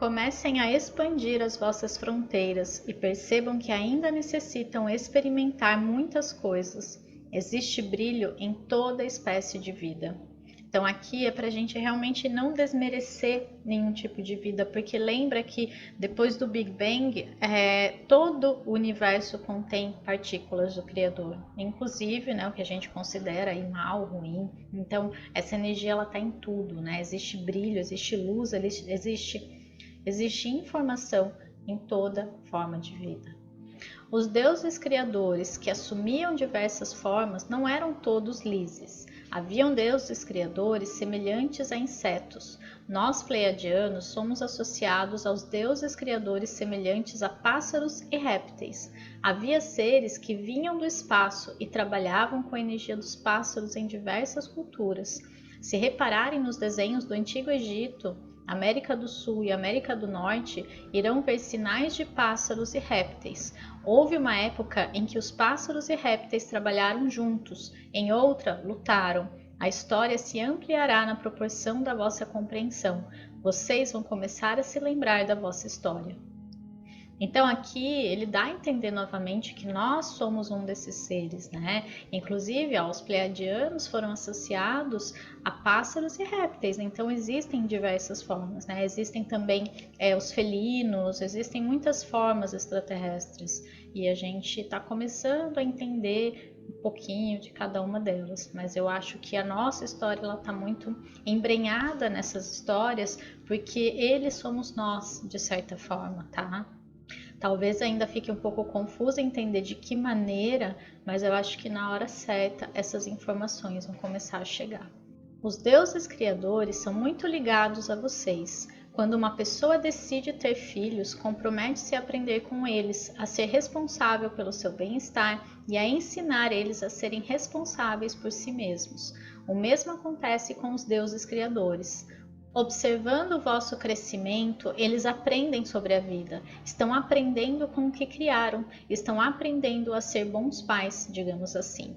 Comecem a expandir as vossas fronteiras e percebam que ainda necessitam experimentar muitas coisas. Existe brilho em toda espécie de vida. Então aqui é para a gente realmente não desmerecer nenhum tipo de vida, porque lembra que depois do Big Bang, todo o universo contém partículas do Criador, inclusive, né, o que a gente considera aí mal, ruim. Então essa energia ela está em tudo, né? Existe brilho, existe luz, existe informação em toda forma de vida. Os deuses criadores que assumiam diversas formas não eram todos lises. Haviam deuses criadores semelhantes a insetos. Nós, pleiadianos, somos associados aos deuses criadores semelhantes a pássaros e répteis. Havia seres que vinham do espaço e trabalhavam com a energia dos pássaros em diversas culturas. Se repararem nos desenhos do Antigo Egito, América do Sul e América do Norte, irão ver sinais de pássaros e répteis. Houve uma época em que os pássaros e répteis trabalharam juntos, em outra, lutaram. A história se ampliará na proporção da vossa compreensão. Vocês vão começar a se lembrar da vossa história. Então aqui ele dá a entender novamente que nós somos um desses seres, né? Inclusive, os pleiadianos foram associados a pássaros e répteis, então existem diversas formas, né? Existem também os felinos, existem muitas formas extraterrestres e a gente está começando a entender um pouquinho de cada uma delas, mas eu acho que a nossa história ela está muito embrenhada nessas histórias porque eles somos nós, de certa forma, tá? Talvez ainda fique um pouco confuso entender de que maneira, mas eu acho que na hora certa essas informações vão começar a chegar. Os deuses criadores são muito ligados a vocês. Quando uma pessoa decide ter filhos, compromete-se a aprender com eles, a ser responsável pelo seu bem-estar e a ensinar eles a serem responsáveis por si mesmos. O mesmo acontece com os deuses criadores. Observando o vosso crescimento, eles aprendem sobre a vida, estão aprendendo com o que criaram, estão aprendendo a ser bons pais, digamos assim.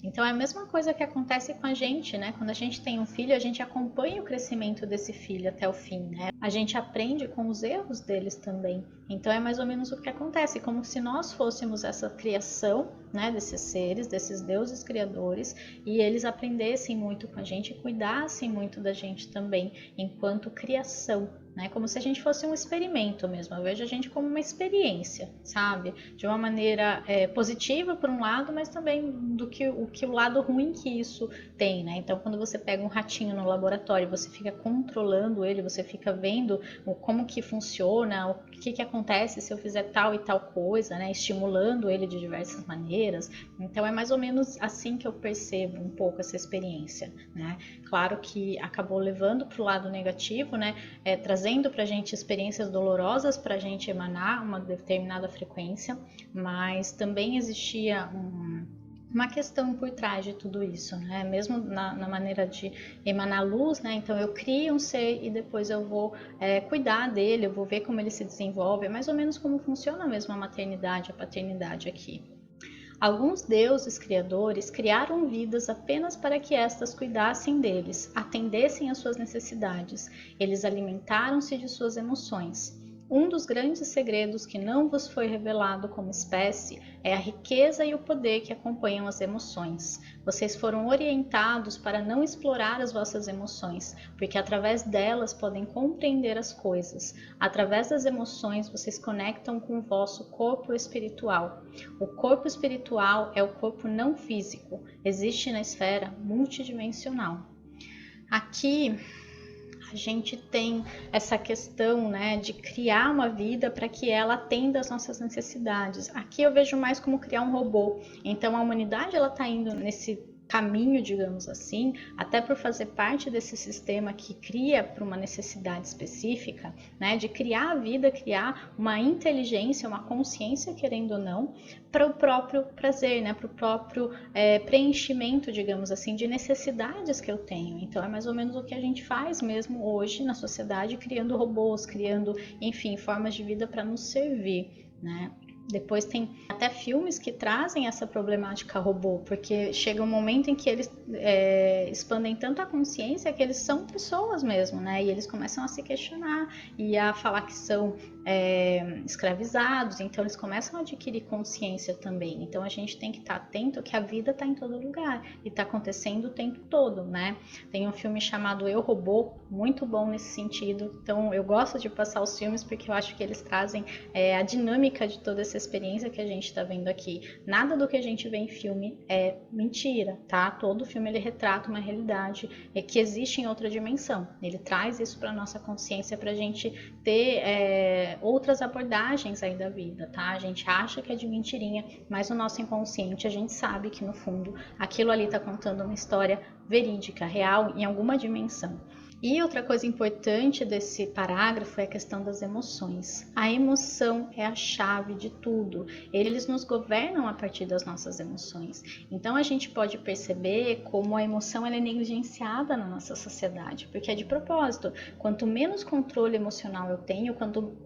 Então é a mesma coisa que acontece com a gente, né? Quando a gente tem um filho, a gente acompanha o crescimento desse filho até o fim, né? A gente aprende com os erros deles também. Então é mais ou menos o que acontece, como se nós fôssemos essa criação, né, desses seres, desses deuses criadores, e eles aprendessem muito com a gente e cuidassem muito da gente também, enquanto criação, né? Como se a gente fosse um experimento mesmo. Eu vejo a gente como uma experiência, sabe? De uma maneira positiva por um lado, mas também o lado ruim que isso tem, né? Então, quando você pega um ratinho no laboratório, você fica controlando ele, você fica vendo como que funciona, o que acontece se eu fizer tal e tal coisa, né? Estimulando ele de diversas maneiras. Então, é mais ou menos assim que eu percebo um pouco essa experiência, né? Claro que acabou levando para o lado negativo, né? Trazendo para a gente experiências dolorosas para a gente emanar uma determinada frequência, mas também existia uma questão por trás de tudo isso, né? Mesmo na maneira de emanar luz, né? Então eu crio um ser e depois eu vou cuidar dele, eu vou ver como ele se desenvolve, é mais ou menos como funciona mesmo a maternidade, a paternidade aqui. Alguns deuses criadores criaram vidas apenas para que estas cuidassem deles, atendessem às suas necessidades. Eles alimentaram-se de suas emoções. Um dos grandes segredos que não vos foi revelado como espécie é a riqueza e o poder que acompanham as emoções. Vocês foram orientados para não explorar as vossas emoções, porque através delas podem compreender as coisas. Através das emoções, vocês conectam com o vosso corpo espiritual. O corpo espiritual é o corpo não físico, existe na esfera multidimensional. Aqui a gente tem essa questão, né, de criar uma vida para que ela atenda às nossas necessidades. Aqui eu vejo mais como criar um robô. Então a humanidade ela está indo nesse caminho, digamos assim, até por fazer parte desse sistema que cria para uma necessidade específica, né, de criar a vida, criar uma inteligência, uma consciência, querendo ou não, para o próprio prazer, né, para o próprio preenchimento, digamos assim, de necessidades que eu tenho. Então é mais ou menos o que a gente faz mesmo hoje na sociedade, criando robôs, criando, enfim, formas de vida para nos servir, né? Depois tem até filmes que trazem essa problemática robô, porque chega um momento em que eles expandem tanto a consciência que eles são pessoas mesmo, né? E eles começam a se questionar e a falar que são escravizados, então eles começam a adquirir consciência também. Então a gente tem que estar atento que a vida está em todo lugar e está acontecendo o tempo todo, né? Tem um filme chamado Eu, Robô, muito bom nesse sentido. Então eu gosto de passar os filmes porque eu acho que eles trazem a dinâmica de toda essa experiência que a gente está vendo aqui. Nada do que a gente vê em filme é mentira, tá? Todo filme ele retrata uma realidade que existe em outra dimensão. Ele traz isso para nossa consciência para a gente ter outras abordagens aí da vida, tá? A gente acha que é de mentirinha, mas no nosso inconsciente a gente sabe que no fundo aquilo ali está contando uma história verídica, real, em alguma dimensão. E outra coisa importante desse parágrafo é a questão das emoções. A emoção é a chave de tudo. Eles nos governam a partir das nossas emoções. Então a gente pode perceber como a emoção ela é negligenciada na nossa sociedade, porque é de propósito. Quanto menos controle emocional eu tenho,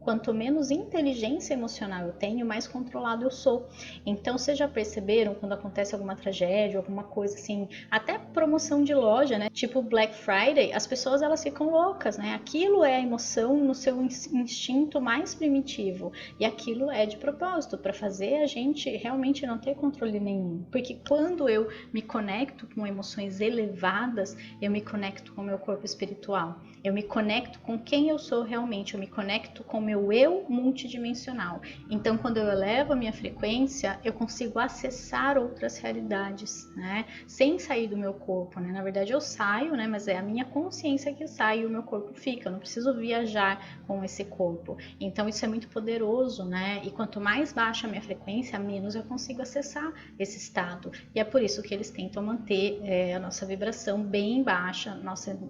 quanto menos inteligência emocional eu tenho, mais controlado eu sou. Então vocês já perceberam quando acontece alguma tragédia, alguma coisa assim, até promoção de loja, né? Tipo Black Friday, as pessoas elas ficam loucas, né? Aquilo é a emoção no seu instinto mais primitivo e aquilo é de propósito para fazer a gente realmente não ter controle nenhum, porque quando eu me conecto com emoções elevadas, eu me conecto com o meu corpo espiritual, eu me conecto com quem eu sou realmente, eu me conecto com o meu eu multidimensional. Então quando eu elevo a minha frequência, eu consigo acessar outras realidades, né? Sem sair do meu corpo, né? Na verdade eu saio, né? Mas é a minha consciência que sai e o meu corpo fica, eu não preciso viajar com esse corpo. Então isso é muito poderoso, né? E quanto mais baixa a minha frequência, menos eu consigo acessar esse estado. E é por isso que eles tentam manter a nossa vibração bem baixa,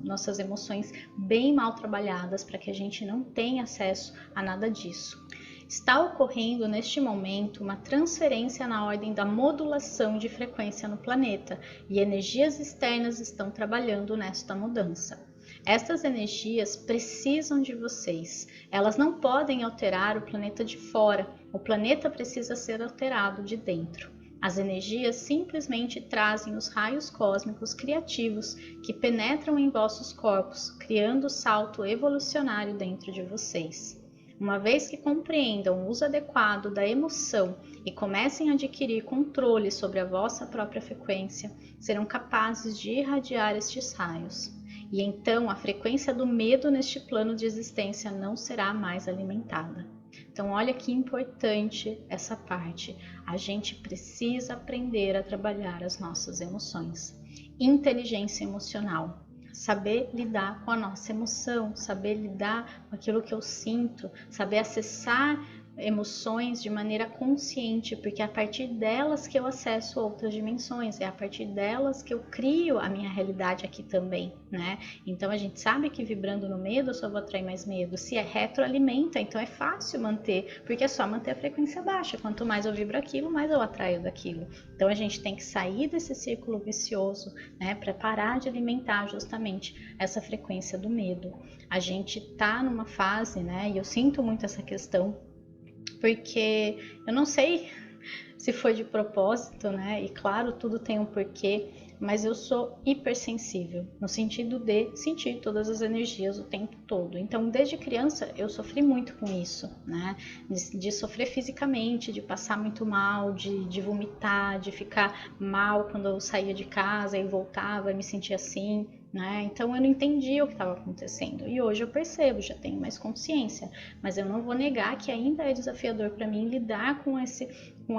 nossas emoções bem mal trabalhadas, para que a gente não tenha acesso a nada disso. Está ocorrendo neste momento uma transferência na ordem da modulação de frequência no planeta e energias externas estão trabalhando nesta mudança. Estas energias precisam de vocês. Elas não podem alterar o planeta de fora. O planeta precisa ser alterado de dentro. As energias simplesmente trazem os raios cósmicos criativos que penetram em vossos corpos, criando o salto evolucionário dentro de vocês. Uma vez que compreendam o uso adequado da emoção e comecem a adquirir controle sobre a vossa própria frequência, serão capazes de irradiar estes raios. E então a frequência do medo neste plano de existência não será mais alimentada. Então olha que importante essa parte. A gente precisa aprender a trabalhar as nossas emoções. Inteligência emocional. Saber lidar com a nossa emoção, saber lidar com aquilo que eu sinto, saber acessar emoções de maneira consciente, porque é a partir delas que eu acesso outras dimensões, é a partir delas que eu crio a minha realidade aqui também, né? Então a gente sabe que vibrando no medo eu só vou atrair mais medo. Se é retroalimenta, então é fácil manter, porque é só manter a frequência baixa. Quanto mais eu vibro aquilo, mais eu atraio daquilo. Então a gente tem que sair desse círculo vicioso, né, para parar de alimentar justamente essa frequência do medo. A gente tá numa fase, né, e eu sinto muito essa questão, porque eu não sei se foi de propósito, né? E claro, tudo tem um porquê, mas eu sou hipersensível, no sentido de sentir todas as energias o tempo todo. Então, desde criança, eu sofri muito com isso, né? De sofrer fisicamente, de passar muito mal, de vomitar, de ficar mal quando eu saía de casa e voltava e me sentia assim, né? Então eu não entendia o que estava acontecendo e hoje eu percebo, já tenho mais consciência, mas eu não vou negar que ainda é desafiador para mim lidar com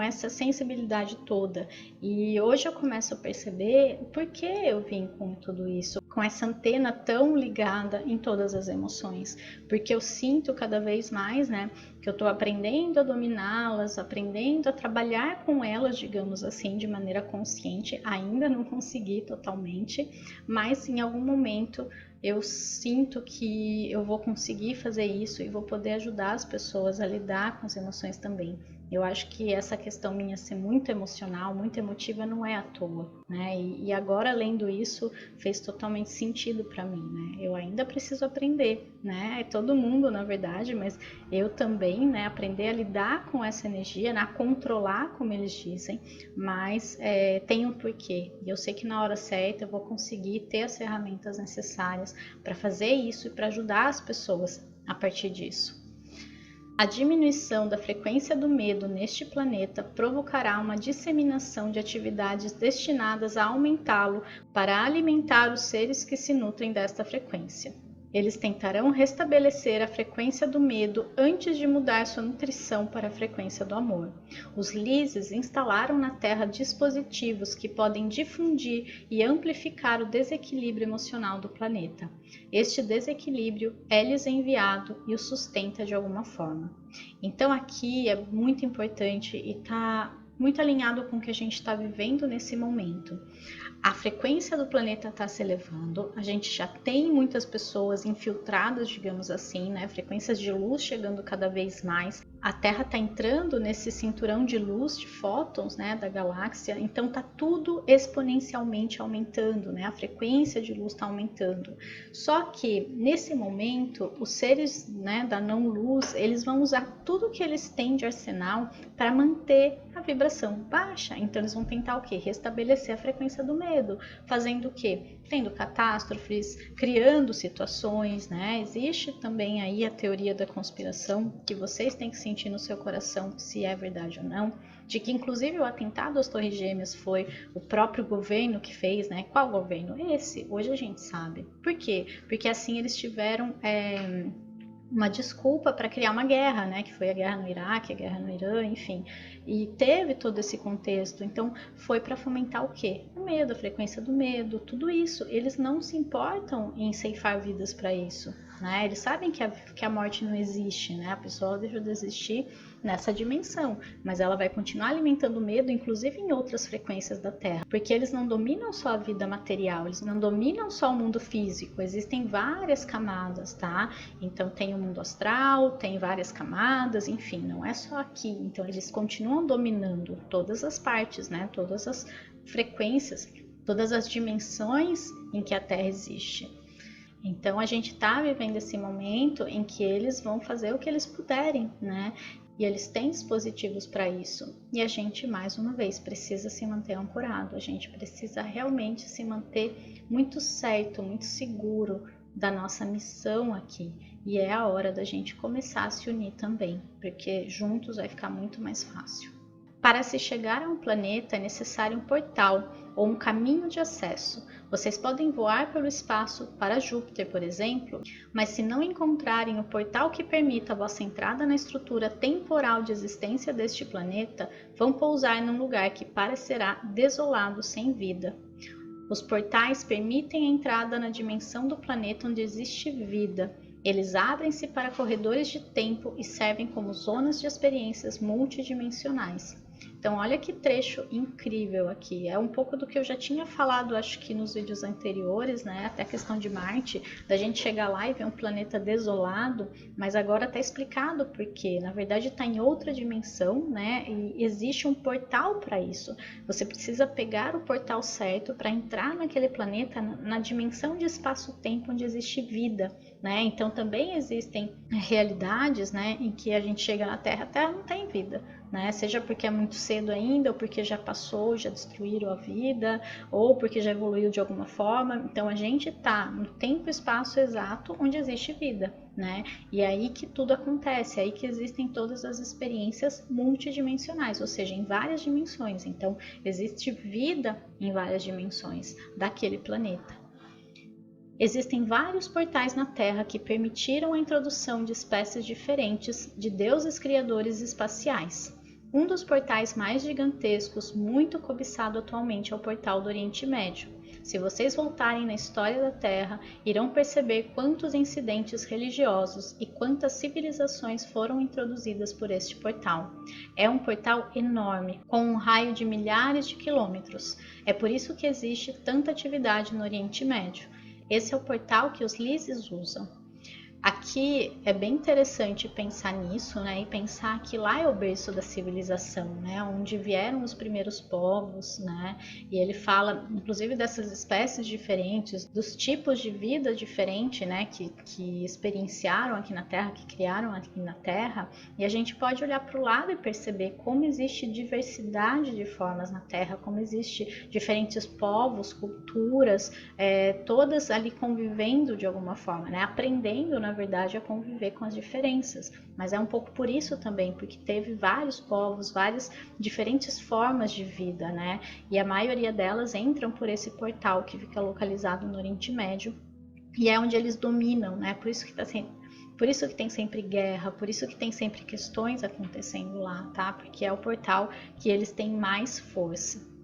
essa sensibilidade toda. E hoje eu começo a perceber por que eu vim com tudo isso, com essa antena tão ligada em todas as emoções, porque eu sinto cada vez mais, né, que eu estou aprendendo a dominá-las, aprendendo a trabalhar com elas, digamos assim, de maneira consciente. Ainda não consegui totalmente, mas em algum momento eu sinto que eu vou conseguir fazer isso e vou poder ajudar as pessoas a lidar com as emoções também. Eu acho que essa questão minha ser muito emocional, muito emotiva, não é à toa, né? E agora, lendo isso, fez totalmente sentido para mim, né? Eu ainda preciso aprender, né? É todo mundo, na verdade, mas eu também, né? Aprender a lidar com essa energia, a controlar, como eles dizem, mas tem um porquê. E eu sei que na hora certa eu vou conseguir ter as ferramentas necessárias para fazer isso e para ajudar as pessoas a partir disso. A diminuição da frequência do medo neste planeta provocará uma disseminação de atividades destinadas a aumentá-lo para alimentar os seres que se nutrem desta frequência. Eles tentarão restabelecer a frequência do medo antes de mudar sua nutrição para a frequência do amor. Os Lises instalaram na Terra dispositivos que podem difundir e amplificar o desequilíbrio emocional do planeta. Este desequilíbrio é-lhes enviado e o sustenta de alguma forma. Então aqui é muito importante e está muito alinhado com o que a gente está vivendo nesse momento. A frequência do planeta está se elevando, a gente já tem muitas pessoas infiltradas, digamos assim, né? Frequências de luz chegando cada vez mais. A Terra está entrando nesse cinturão de luz, de fótons, né, da galáxia, então está tudo exponencialmente aumentando, né? A frequência de luz está aumentando. Só que, nesse momento, os seres, né, da não-luz, eles vão usar tudo que eles têm de arsenal para manter a vibração baixa. Então, eles vão tentar o quê? Restabelecer a frequência do medo. Fazendo o quê? Tendo catástrofes, criando situações, né? Existe também aí a teoria da conspiração, que vocês têm que sentir no seu coração se é verdade ou não, de que inclusive o atentado às Torres Gêmeas foi o próprio governo que fez, né? Qual governo? Esse, hoje a gente sabe. Por quê? Porque assim eles tiveram uma desculpa para criar uma guerra, né? Que foi a guerra no Iraque, a guerra no Irã, enfim. E teve todo esse contexto. Então, foi para fomentar o quê? O medo, a frequência do medo, tudo isso. Eles não se importam em ceifar vidas para isso, né? Eles sabem que a morte não existe, né? A pessoa deixou de existir nessa dimensão, mas ela vai continuar alimentando medo, inclusive em outras frequências da Terra, porque eles não dominam só a vida material, eles não dominam só o mundo físico, existem várias camadas, tá? Então tem o mundo astral, tem várias camadas, enfim, não é só aqui. Então eles continuam dominando todas as partes, né? Todas as frequências, todas as dimensões em que a Terra existe. Então a gente está vivendo esse momento em que eles vão fazer o que eles puderem, né? E eles têm dispositivos para isso. E a gente, mais uma vez, precisa se manter ancorado. A gente precisa realmente se manter muito certo, muito seguro da nossa missão aqui. E é a hora da gente começar a se unir também, porque juntos vai ficar muito mais fácil. Para se chegar a um planeta é necessário um portal ou um caminho de acesso. Vocês podem voar pelo espaço para Júpiter, por exemplo, mas se não encontrarem o portal que permita a vossa entrada na estrutura temporal de existência deste planeta, vão pousar num lugar que parecerá desolado, sem vida. Os portais permitem a entrada na dimensão do planeta onde existe vida. Eles abrem-se para corredores de tempo e servem como zonas de experiências multidimensionais. Então, olha que trecho incrível aqui. É um pouco do que eu já tinha falado, acho que nos vídeos anteriores, né? Até a questão de Marte, da gente chegar lá e ver um planeta desolado, mas agora está explicado por quê. Na verdade, está em outra dimensão, né? E existe um portal para isso. Você precisa pegar o portal certo para entrar naquele planeta, na dimensão de espaço-tempo onde existe vida, né? Então, também existem realidades, né, em que a gente chega na Terra, a Terra não tem vida, né? Seja porque é muito cedo ainda, ou porque já passou, já destruíram a vida, ou porque já evoluiu de alguma forma. Então a gente está no tempo e espaço exato onde existe vida, né? E é aí que tudo acontece, é aí que existem todas as experiências multidimensionais, ou seja, em várias dimensões. Então existe vida em várias dimensões daquele planeta. Existem vários portais na Terra que permitiram a introdução de espécies diferentes de deuses criadores espaciais. Um dos portais mais gigantescos, muito cobiçado atualmente, é o portal do Oriente Médio. Se vocês voltarem na história da Terra, irão perceber quantos incidentes religiosos e quantas civilizações foram introduzidas por este portal. É um portal enorme, com um raio de milhares de quilômetros. É por isso que existe tanta atividade no Oriente Médio. Esse é o portal que os Lises usam. Aqui é bem interessante pensar nisso, né? E pensar que lá é o berço da civilização, né? Onde vieram os primeiros povos, né? E ele fala, inclusive, dessas espécies diferentes, dos tipos de vida diferente, né? Que experienciaram aqui na Terra, que criaram aqui na Terra. E a gente pode olhar para o lado e perceber como existe diversidade de formas na Terra, como existe diferentes povos, culturas, todas ali convivendo de alguma forma, né? Aprendendo, na verdade, a conviver com as diferenças. Mas é um pouco por isso também, porque teve vários povos, várias diferentes formas de vida, né? E a maioria delas entram por esse portal que fica localizado no Oriente Médio e é onde eles dominam, né? Por isso que tem sempre guerra, por isso que tem sempre questões acontecendo lá, tá? Porque é o portal que eles têm mais força.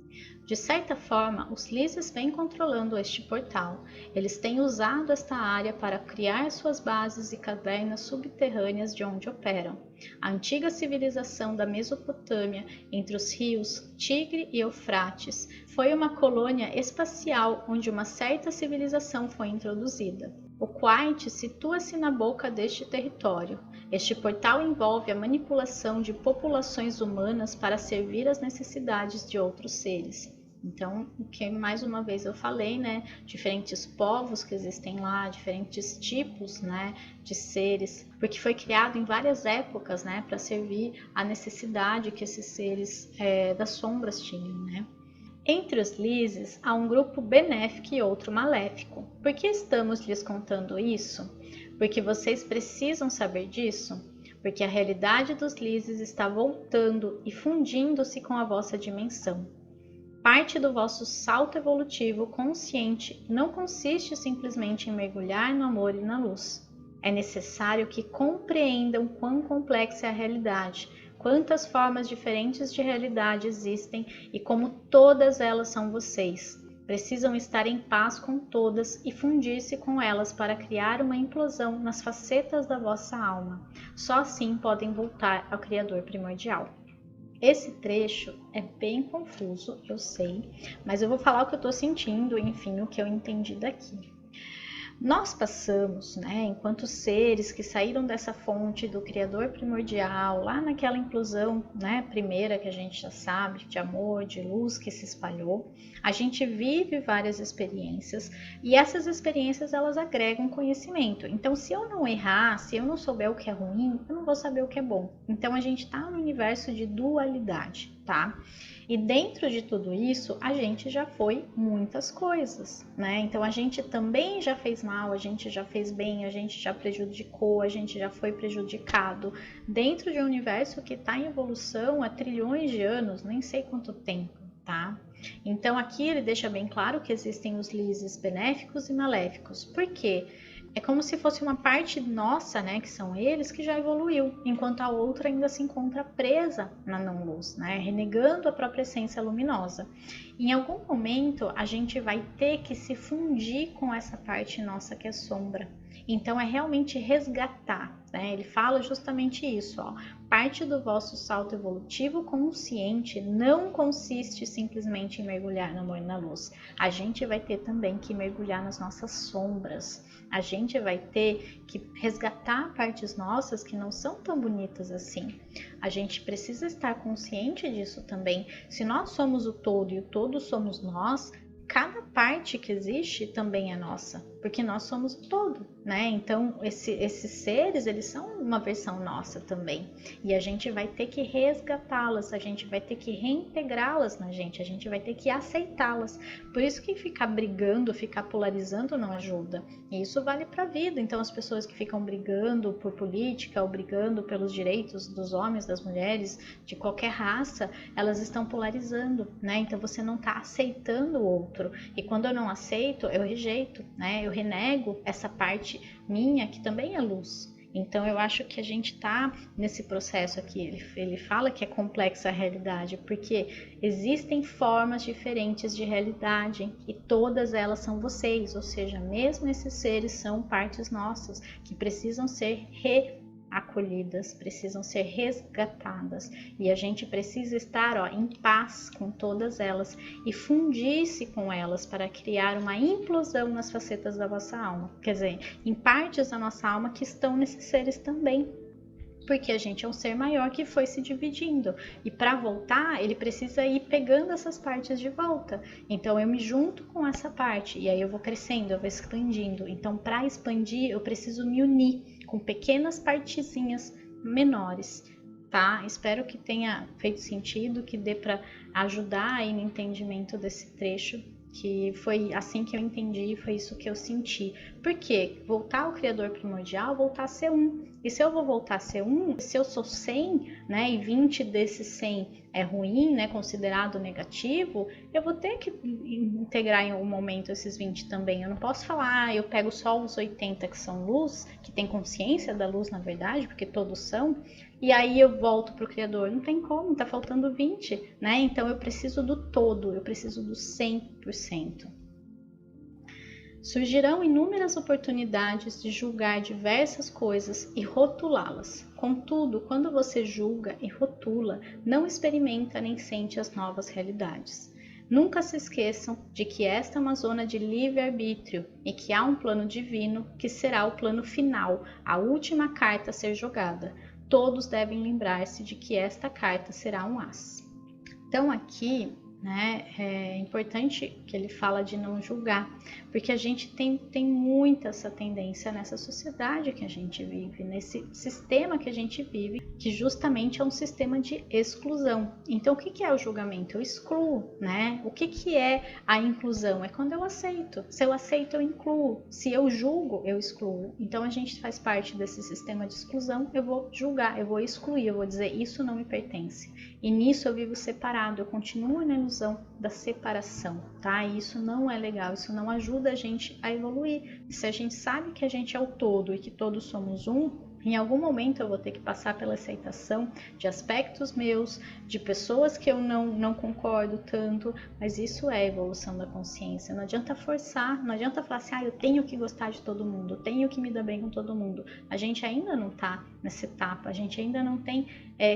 De certa forma, os Lises vêm controlando este portal. Eles têm usado esta área para criar suas bases e cavernas subterrâneas de onde operam. A antiga civilização da Mesopotâmia, entre os rios Tigre e Eufrates, foi uma colônia espacial onde uma certa civilização foi introduzida. O Quite situa-se na boca deste território. Este portal envolve a manipulação de populações humanas para servir às necessidades de outros seres. Então, o que mais uma vez eu falei, né? Diferentes povos que existem lá, diferentes tipos, né, de seres, porque foi criado em várias épocas, né, para servir à necessidade que esses seres das sombras tinham, né? Entre os Lises há um grupo benéfico e outro maléfico. Por que estamos lhes contando isso? Porque vocês precisam saber disso? Porque a realidade dos Lises está voltando e fundindo-se com a vossa dimensão. Parte do vosso salto evolutivo consciente não consiste simplesmente em mergulhar no amor e na luz. É necessário que compreendam quão complexa é a realidade, quantas formas diferentes de realidade existem e como todas elas são vocês. Precisam estar em paz com todas e fundir-se com elas para criar uma implosão nas facetas da vossa alma. Só assim podem voltar ao Criador primordial. Esse trecho é bem confuso, eu sei, mas eu vou falar o que eu estou sentindo, enfim, o que eu entendi daqui. Nós passamos, né, enquanto seres que saíram dessa fonte do Criador primordial, lá naquela implosão, né, primeira que a gente já sabe, de amor, de luz que se espalhou, a gente vive várias experiências e essas experiências elas agregam conhecimento. Então, se eu não errar, se eu não souber o que é ruim, eu não vou saber o que é bom. Então, a gente está no universo de dualidade, tá? E dentro de tudo isso, a gente já foi muitas coisas, né? Então, a gente também já fez mal, a gente já fez bem, a gente já prejudicou, a gente já foi prejudicado. Dentro de um universo que está em evolução há trilhões de anos, nem sei quanto tempo, tá? Então, aqui ele deixa bem claro que existem os Lises benéficos e maléficos. Por quê? É como se fosse uma parte nossa, né, que são eles, que já evoluiu, enquanto a outra ainda se encontra presa na não-luz, né, renegando a própria essência luminosa. Em algum momento, a gente vai ter que se fundir com essa parte nossa que é sombra. Então, é realmente resgatar, né? Ele fala justamente isso, ó. Parte do vosso salto evolutivo consciente não consiste simplesmente em mergulhar no amor e na luz. A gente vai ter também que mergulhar nas nossas sombras. A gente vai ter que resgatar partes nossas que não são tão bonitas assim. A gente precisa estar consciente disso também. Se nós somos o todo e o todo somos nós, cada parte que existe também é nossa, porque nós somos o todo, né? Então, esses seres, eles são uma versão nossa também. E a gente vai ter que resgatá-las, a gente vai ter que reintegrá-las na gente, a gente vai ter que aceitá-las. Por isso que ficar brigando, ficar polarizando não ajuda. E isso vale para a vida. Então, as pessoas que ficam brigando por política ou brigando pelos direitos dos homens, das mulheres, de qualquer raça, elas estão polarizando, né? Então, você não está aceitando o outro. E quando eu não aceito, eu rejeito, né? Eu renego essa parte minha que também é luz. Então eu acho que a gente está nesse processo aqui. Ele fala que é complexa a realidade, porque existem formas diferentes de realidade e todas elas são vocês, ou seja, mesmo esses seres são partes nossas que precisam ser acolhidas, precisam ser resgatadas, e a gente precisa estar em paz com todas elas e fundir-se com elas para criar uma implosão nas facetas da vossa alma, quer dizer, em partes da nossa alma que estão nesses seres também, porque a gente é um ser maior que foi se dividindo, e para voltar ele precisa ir pegando essas partes de volta. Então eu me junto com essa parte e aí eu vou crescendo, eu vou expandindo. Então para expandir eu preciso me unir com pequenas partezinhas menores, tá? Espero que tenha feito sentido, que dê para ajudar aí no entendimento desse trecho, que foi assim que eu entendi, foi isso que eu senti. Porque voltar ao Criador primordial, voltar a ser um. E se eu vou voltar a ser um, se eu sou 100, né, e 20 desses 100 é ruim, né, considerado negativo, eu vou ter que integrar em algum momento esses 20 também. Eu não posso falar, eu pego só os 80 que são luz, que tem consciência da luz na verdade, porque todos são, e aí eu volto para o Criador. Não tem como, tá faltando 20, né? Então eu preciso do todo, eu preciso do 100%. Surgirão inúmeras oportunidades de julgar diversas coisas e rotulá-las. Contudo, quando você julga e rotula, não experimenta nem sente as novas realidades. Nunca se esqueçam de que esta é uma zona de livre-arbítrio e que há um plano divino que será o plano final, a última carta a ser jogada. Todos devem lembrar-se de que esta carta será um as. Então aqui, né, é importante que ele fala de não julgar, porque a gente tem muito essa tendência nessa sociedade que a gente vive, nesse sistema que a gente vive, que justamente é um sistema de exclusão. Então o que é o julgamento? Eu excluo, né? O que é a inclusão? É quando eu aceito. Se eu aceito, eu incluo. Se eu julgo, eu excluo. Então a gente faz parte desse sistema de exclusão, eu vou julgar, eu vou excluir, eu vou dizer isso não me pertence. E nisso eu vivo separado, eu continuo na ilusão da separação, tá? E isso não é legal, isso não ajuda a gente a evoluir. E se a gente sabe que a gente é o todo e que todos somos um, em algum momento eu vou ter que passar pela aceitação de aspectos meus, de pessoas que eu não concordo tanto, mas isso é a evolução da consciência. Não adianta forçar, não adianta falar assim, eu tenho que gostar de todo mundo, eu tenho que me dar bem com todo mundo. A gente ainda não tá nessa etapa, a gente ainda não tem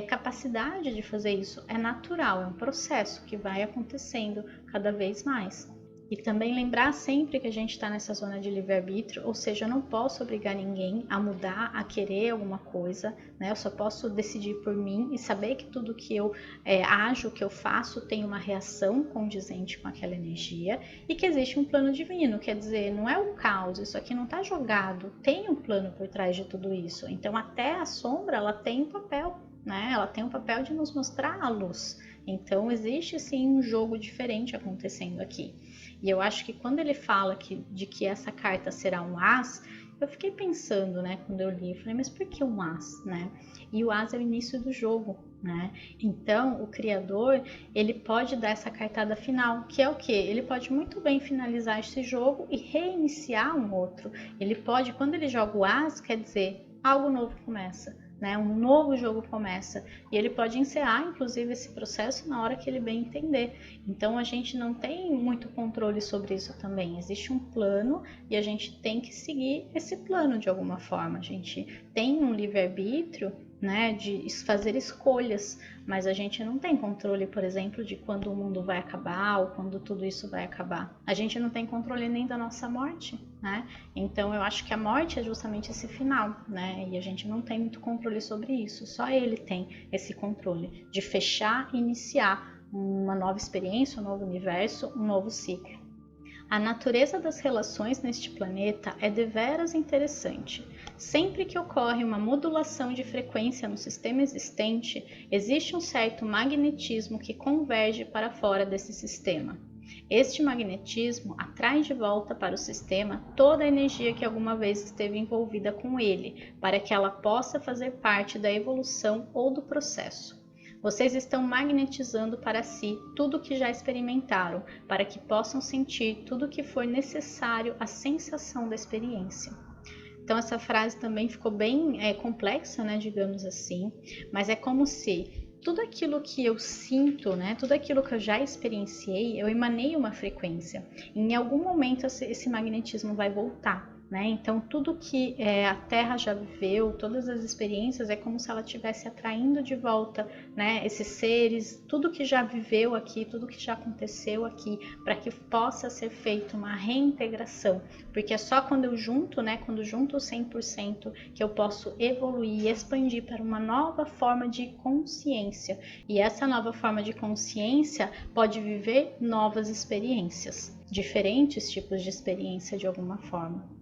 capacidade de fazer isso. É natural, é um processo que vai acontecendo cada vez mais. E também lembrar sempre que a gente está nessa zona de livre-arbítrio, ou seja, eu não posso obrigar ninguém a mudar, a querer alguma coisa, né? Eu só posso decidir por mim e saber que tudo que eu ajo, que eu faço, tem uma reação condizente com aquela energia e que existe um plano divino, quer dizer, não é o caos, isso aqui não está jogado, tem um plano por trás de tudo isso. Então até a sombra, ela tem um papel, né? Ela tem um papel de nos mostrar a luz. Então existe sim um jogo diferente acontecendo aqui. E eu acho que quando ele fala de que essa carta será um as, eu fiquei pensando, né, quando eu li, eu falei, mas por que um as, né? E o as é o início do jogo, né? Então, o criador, ele pode dar essa cartada final, que é o quê? Ele pode muito bem finalizar esse jogo e reiniciar um outro. Ele pode, quando ele joga o as, quer dizer, algo novo começa. Né, um novo jogo começa e ele pode encerrar inclusive esse processo na hora que ele bem entender. Então a gente não tem muito controle sobre isso também, existe um plano e a gente tem que seguir esse plano de alguma forma. A gente tem um livre-arbítrio, né, de fazer escolhas, mas a gente não tem controle, por exemplo, de quando o mundo vai acabar ou quando tudo isso vai acabar. A gente não tem controle nem da nossa morte, né? Então eu acho que a morte é justamente esse final, né? E a gente não tem muito controle sobre isso, só ele tem esse controle de fechar e iniciar uma nova experiência, um novo universo, um novo ciclo. A natureza das relações neste planeta é deveras interessante. Sempre que ocorre uma modulação de frequência no sistema existente, existe um certo magnetismo que converge para fora desse sistema. Este magnetismo atrai de volta para o sistema toda a energia que alguma vez esteve envolvida com ele, para que ela possa fazer parte da evolução ou do processo. Vocês estão magnetizando para si tudo o que já experimentaram, para que possam sentir tudo o que for necessário à sensação da experiência. Então essa frase também ficou bem complexa, né, digamos assim, mas é como se tudo aquilo que eu sinto, né, tudo aquilo que eu já experienciei, eu emanei uma frequência. Em algum momento esse magnetismo vai voltar, né? Então tudo que a Terra já viveu, todas as experiências, é como se ela estivesse atraindo de volta, né, esses seres, tudo que já viveu aqui, tudo que já aconteceu aqui, para que possa ser feita uma reintegração, porque é só quando eu junto, né, quando junto o 100%, que eu posso evoluir e expandir para uma nova forma de consciência, e essa nova forma de consciência pode viver novas experiências, diferentes tipos de experiência de alguma forma.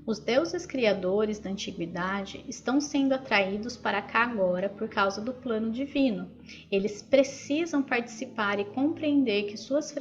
Os deuses criadores da antiguidade estão sendo atraídos para cá agora por causa do plano divino. Eles precisam participar e compreender que suas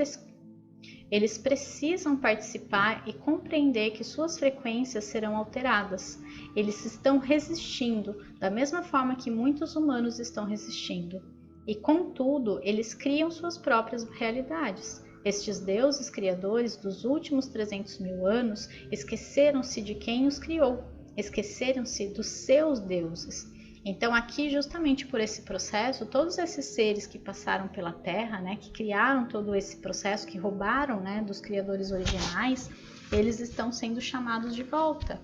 frequências serão alteradas. Eles estão resistindo, da mesma forma que muitos humanos estão resistindo. E, contudo, eles criam suas próprias realidades. Estes deuses criadores dos últimos 300 mil anos esqueceram-se de quem os criou, esqueceram-se dos seus deuses. Então aqui, justamente por esse processo, todos esses seres que passaram pela Terra, né, que criaram todo esse processo, que roubaram, né, dos criadores originais, eles estão sendo chamados de volta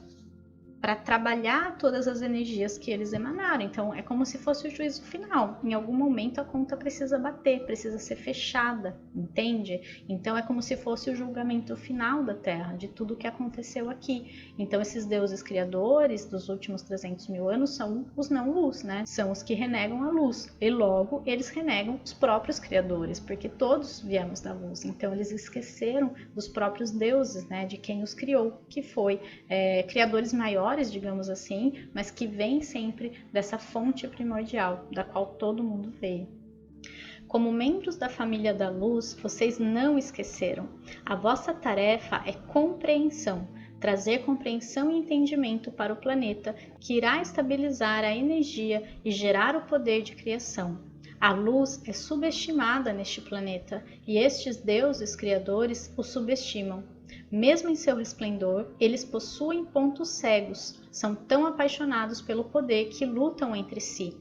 para trabalhar todas as energias que eles emanaram. Então é como se fosse o juízo final. Em algum momento a conta precisa bater, precisa ser fechada, entende? Então é como se fosse o julgamento final da Terra, de tudo que aconteceu aqui. Então esses deuses criadores dos últimos 300 mil anos são os não-luz, né? São os que renegam a luz, e logo eles renegam os próprios criadores, porque todos viemos da luz. Então eles esqueceram dos próprios deuses, né? De quem os criou, que foi criadores maiores, digamos assim, mas que vem sempre dessa fonte primordial, da qual todo mundo veio. Como membros da família da luz, vocês não esqueceram. A vossa tarefa é compreensão, trazer compreensão e entendimento para o planeta, que irá estabilizar a energia e gerar o poder de criação. A luz é subestimada neste planeta, e estes deuses criadores o subestimam. Mesmo em seu resplendor, eles possuem pontos cegos, são tão apaixonados pelo poder que lutam entre si.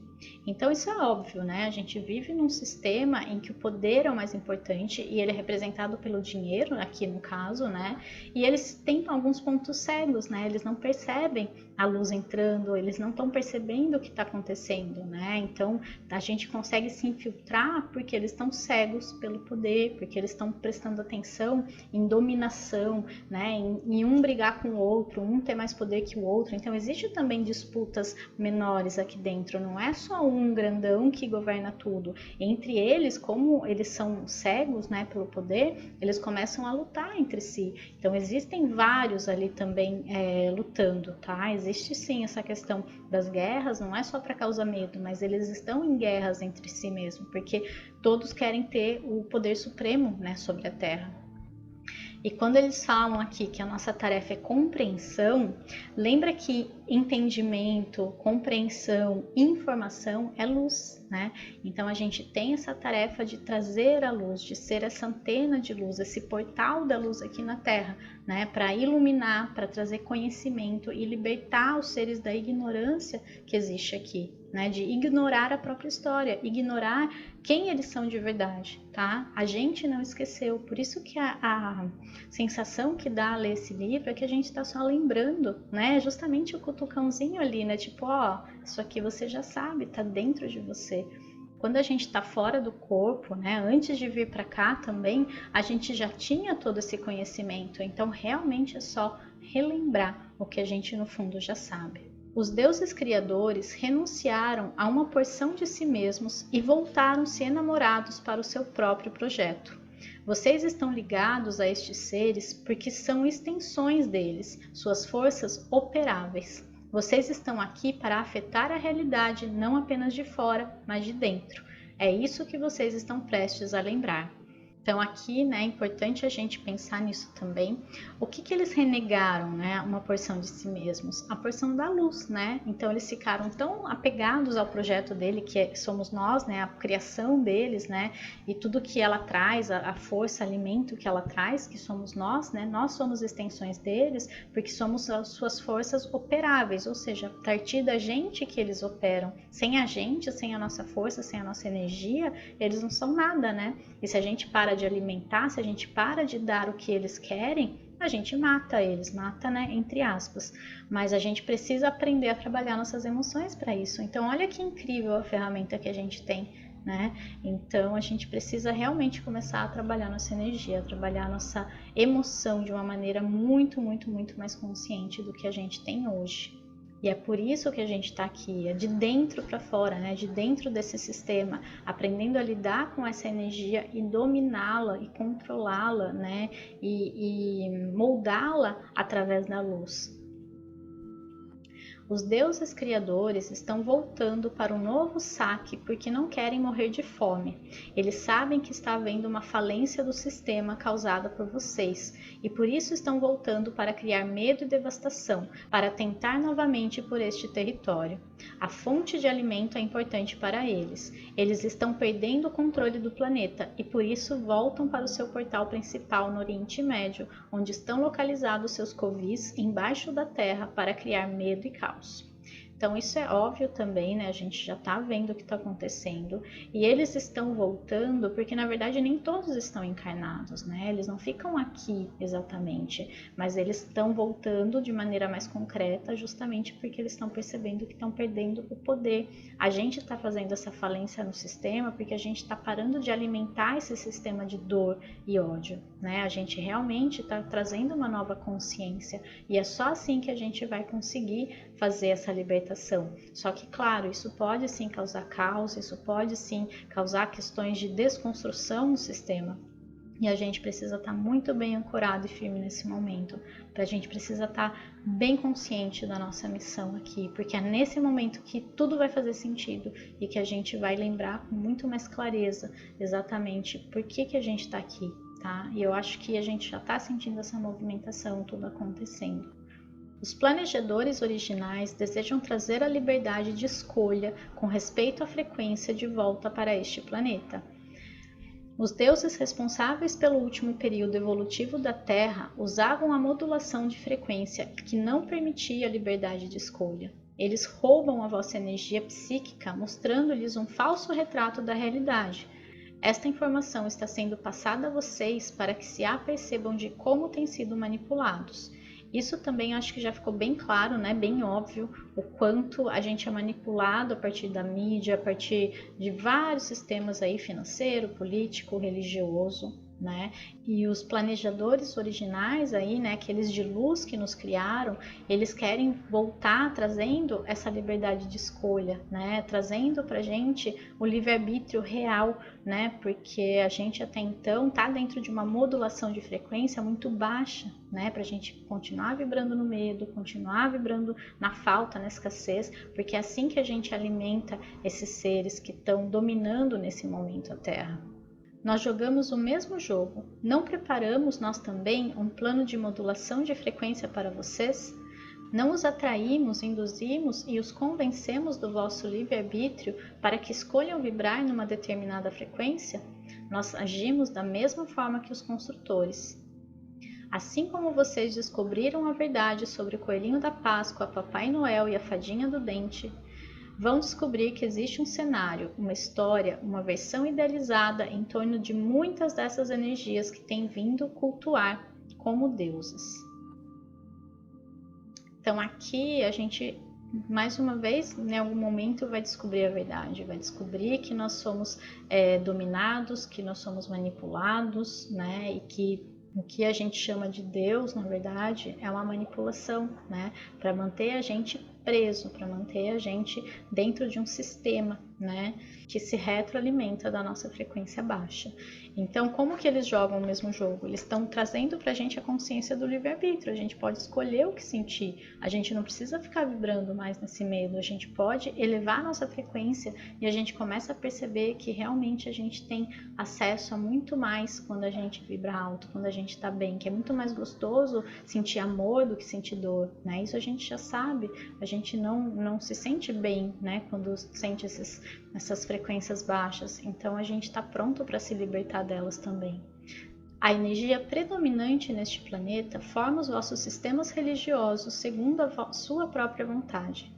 Então isso é óbvio, né? A gente vive num sistema em que o poder é o mais importante e ele é representado pelo dinheiro, aqui no caso, né? E eles têm alguns pontos cegos, né? Eles não percebem a luz entrando, eles não estão percebendo o que está acontecendo, né? Então a gente consegue se infiltrar porque eles estão cegos pelo poder, porque eles estão prestando atenção em dominação, né? Em um brigar com o outro, um ter mais poder que o outro. Então existe também disputas menores aqui dentro, não é só um grandão que governa tudo. Entre eles, como eles são cegos, né, pelo poder, eles começam a lutar entre si. Então existem vários ali também lutando, tá? Existe sim essa questão das guerras, não é só para causar medo, mas eles estão em guerras entre si mesmo, porque todos querem ter o poder supremo, né, sobre a Terra. E quando eles falam aqui que a nossa tarefa é compreensão, lembra que entendimento, compreensão, informação é luz, né? Então a gente tem essa tarefa de trazer a luz, de ser essa antena de luz, esse portal da luz aqui na Terra, né? Para iluminar, para trazer conhecimento e libertar os seres da ignorância que existe aqui, né? De ignorar a própria história, ignorar quem eles são de verdade, tá? A gente não esqueceu, por isso que a sensação que dá a ler esse livro é que a gente está só lembrando, né? Justamente o cutucãozinho ali, né? Tipo, ó, isso aqui você já sabe, tá dentro de você. Quando a gente está fora do corpo, né? Antes de vir para cá também, a gente já tinha todo esse conhecimento, então realmente é só relembrar o que a gente no fundo já sabe. Os deuses criadores renunciaram a uma porção de si mesmos e voltaram-se enamorados para o seu próprio projeto. Vocês estão ligados a estes seres porque são extensões deles, suas forças operáveis. Vocês estão aqui para afetar a realidade não apenas de fora, mas de dentro. É isso que vocês estão prestes a lembrar. Então aqui, né, é importante a gente pensar nisso também. O que eles renegaram, né? Uma porção de si mesmos, a porção da luz, né? Então eles ficaram tão apegados ao projeto dele, que somos nós, né? A criação deles, né? E tudo que ela traz, a força, alimento que ela traz, que somos nós, né? Nós somos extensões deles, porque somos as suas forças operáveis, ou seja, a partir da gente que eles operam. Sem a gente, sem a nossa força, sem a nossa energia, eles não são nada, né? E se a gente para de alimentar, se a gente para de dar o que eles querem, a gente mata eles, mata, né, entre aspas, mas a gente precisa aprender a trabalhar nossas emoções para isso. Então, olha que incrível a ferramenta que a gente tem, né? Então, a gente precisa realmente começar a trabalhar nossa energia, a trabalhar nossa emoção de uma maneira muito, muito, muito mais consciente do que a gente tem hoje. E é por isso que a gente está aqui, é de dentro para fora, né? De dentro desse sistema, aprendendo a lidar com essa energia e dominá-la e controlá-la, né? E moldá-la através da luz. Os deuses criadores estão voltando para um novo saque porque não querem morrer de fome. Eles sabem que está havendo uma falência do sistema causada por vocês e por isso estão voltando para criar medo e devastação, para tentar novamente por este território. A fonte de alimento é importante para eles. Eles estão perdendo o controle do planeta e por isso voltam para o seu portal principal no Oriente Médio, onde estão localizados seus covis embaixo da terra para criar medo e caos. Então isso é óbvio também, né? A gente já está vendo o que está acontecendo e eles estão voltando porque na verdade nem todos estão encarnados, né? Eles não ficam aqui exatamente, mas eles estão voltando de maneira mais concreta justamente porque eles estão percebendo que estão perdendo o poder. A gente está fazendo essa falência no sistema porque a gente está parando de alimentar esse sistema de dor e ódio, né? A gente realmente está trazendo uma nova consciência e é só assim que a gente vai conseguir fazer essa libertação. Só que, claro, isso pode sim causar caos, isso pode sim causar questões de desconstrução no sistema. E a gente precisa estar muito bem ancorado e firme nesse momento. A gente precisa estar bem consciente da nossa missão aqui, porque é nesse momento que tudo vai fazer sentido e que a gente vai lembrar com muito mais clareza exatamente por que a gente está aqui, tá? E eu acho que a gente já está sentindo essa movimentação, tudo acontecendo. Os planejadores originais desejam trazer a liberdade de escolha com respeito à frequência de volta para este planeta. Os deuses responsáveis pelo último período evolutivo da Terra usavam a modulação de frequência que não permitia a liberdade de escolha. Eles roubam a vossa energia psíquica, mostrando-lhes um falso retrato da realidade. Esta informação está sendo passada a vocês para que se apercebam de como têm sido manipulados. Isso também acho que já ficou bem claro, né? Bem óbvio o quanto a gente é manipulado a partir da mídia, a partir de vários sistemas aí, financeiro, político, religioso, né? E os planejadores originais aí, né, aqueles de luz que nos criaram, eles querem voltar trazendo essa liberdade de escolha, né? Trazendo pra gente o livre-arbítrio real, né? Porque a gente até então tá dentro de uma modulação de frequência muito baixa, né? Pra gente continuar vibrando no medo, continuar vibrando na falta, na escassez, porque é assim que a gente alimenta esses seres que estão dominando nesse momento a Terra. Nós jogamos o mesmo jogo. Não preparamos nós também um plano de modulação de frequência para vocês? Não os atraímos, induzimos e os convencemos do vosso livre-arbítrio para que escolham vibrar numa determinada frequência? Nós agimos da mesma forma que os construtores. Assim como vocês descobriram a verdade sobre o coelhinho da Páscoa, Papai Noel e a fadinha do dente, vão descobrir que existe um cenário, uma história, uma versão idealizada em torno de muitas dessas energias que têm vindo cultuar como deuses. Então aqui a gente, mais uma vez, em algum momento vai descobrir a verdade, vai descobrir que nós somos dominados, que nós somos manipulados, né? E que o que a gente chama de Deus, na verdade, é uma manipulação, né? Para manter a gente preso, para manter a gente dentro de um sistema, né? Que se retroalimenta da nossa frequência baixa. Então, como que eles jogam o mesmo jogo? Eles estão trazendo para a gente a consciência do livre-arbítrio. A gente pode escolher o que sentir. A gente não precisa ficar vibrando mais nesse medo. A gente pode elevar a nossa frequência e a gente começa a perceber que realmente a gente tem acesso a muito mais quando a gente vibra alto, quando a gente está bem, que é muito mais gostoso sentir amor do que sentir dor, né? Isso a gente já sabe. A gente não se sente bem, né? Quando sente essas frequências baixas. Então a gente está pronto para se libertar delas também. A energia predominante neste planeta forma os vossos sistemas religiosos segundo a sua própria vontade.